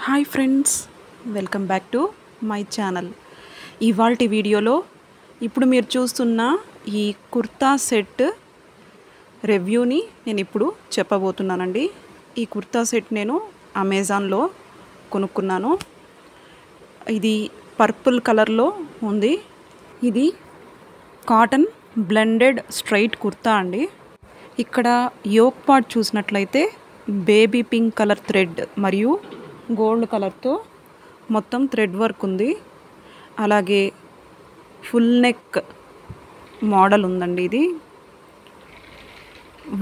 Hi friends, welcome back to my channel. ఇవాల్టి వీడియోలో ఇప్పుడు మీరు చూస్తున్న ఈ కుర్తా సెట్ రివ్యూని నేను ఇప్పుడు చెప్పబోతున్నానండి. ఈ కుర్తా సెట్ నేను అమెజాన్లో కొనుక్కున్నాను. ఇది పర్పుల్ కలర్లో ఉంది. ఇది కాటన్ బ్లెండెడ్ స్ట్రైట్ కుర్తా అండి. ఇక్కడ యోక్ పార్ట్ చూసినట్లయితే బేబీ పింక్ కలర్ థ్రెడ్ మరియు గోల్డ్ కలర్తో మొత్తం థ్రెడ్ వర్క్ ఉంది. అలాగే ఫుల్ నెక్ మోడల్ ఉందండి. ఇది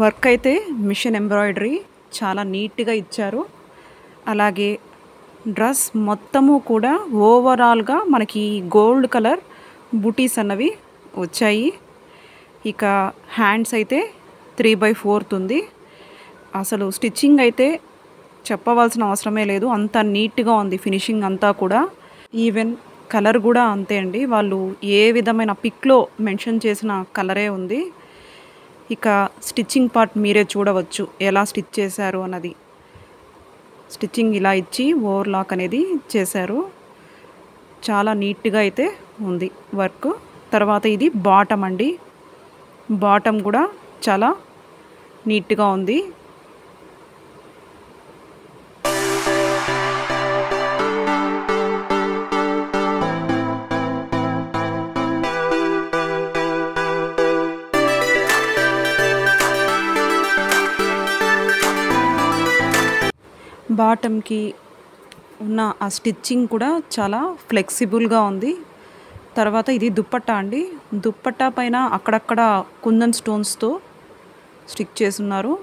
వర్క్ అయితే మిషన్ ఎంబ్రాయిడరీ చాలా నీట్గా ఇచ్చారు. అలాగే డ్రెస్ మొత్తము కూడా ఓవరాల్గా మనకి గోల్డ్ కలర్ బూటీస్ అన్నవి వచ్చాయి. ఇక హ్యాండ్స్ అయితే 3/4 ఉంది. అసలు స్టిచ్చింగ్ అయితే చెప్పవలసిన అవసరమే లేదు, అంత నీట్గా ఉంది ఫినిషింగ్ అంతా కూడా. ఈవెన్ కలర్ కూడా అంతే అండి, వాళ్ళు ఏ విధమైన పిక్లో మెన్షన్ చేసిన కలరే ఉంది. ఇక స్టిచ్చింగ్ పార్ట్ మీరే చూడవచ్చు ఎలా స్టిచ్ చేశారు అన్నది. స్టిచ్చింగ్ ఇలా ఇచ్చి ఓవర్లాక్ అనేది చేశారు. చాలా నీట్గా అయితే ఉంది వర్క్. తర్వాత ఇది బాటమ్ అండి. బాటమ్ కూడా చాలా నీట్గా ఉంది. బాటమ్కి ఉన్న ఆ స్టిచ్చింగ్ కూడా చాలా ఫ్లెక్సిబుల్గా ఉంది. తర్వాత ఇది దుప్పట్టా అండి. దుప్పట్టా పైన అక్కడక్కడ కుందన్ స్టోన్స్తో స్టిక్ చేసున్నారు.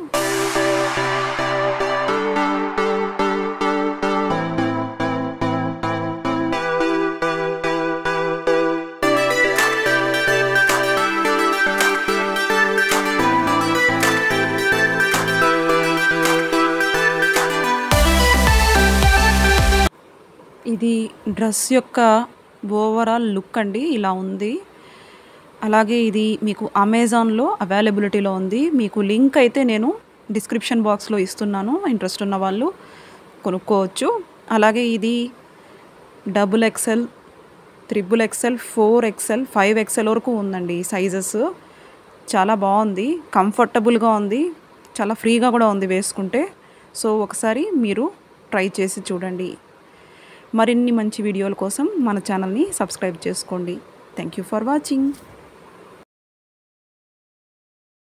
ఇది డ్రెస్ యొక్క ఓవరాల్ లుక్ అండి, ఇలా ఉంది. అలాగే ఇది మీకు అమెజాన్లో అవైలబిలిటీలో ఉంది. మీకు లింక్ అయితే నేను డిస్క్రిప్షన్ బాక్స్లో ఇస్తున్నాను, ఇంట్రెస్ట్ ఉన్న వాళ్ళు కొనుక్కోవచ్చు. అలాగే ఇది XXL, XXL, 4XL, 5XL వరకు ఉందండి ఈ సైజెస్. చాలా బాగుంది, కంఫర్టబుల్గా ఉంది, చాలా ఫ్రీగా కూడా ఉంది వేసుకుంటే. సో ఒకసారి మీరు ట్రై చేసి చూడండి. మరిన్ని మంచి వీడియోల కోసం మన ఛానల్ని సబ్స్క్రైబ్ చేసుకోండి. Thank you for watching.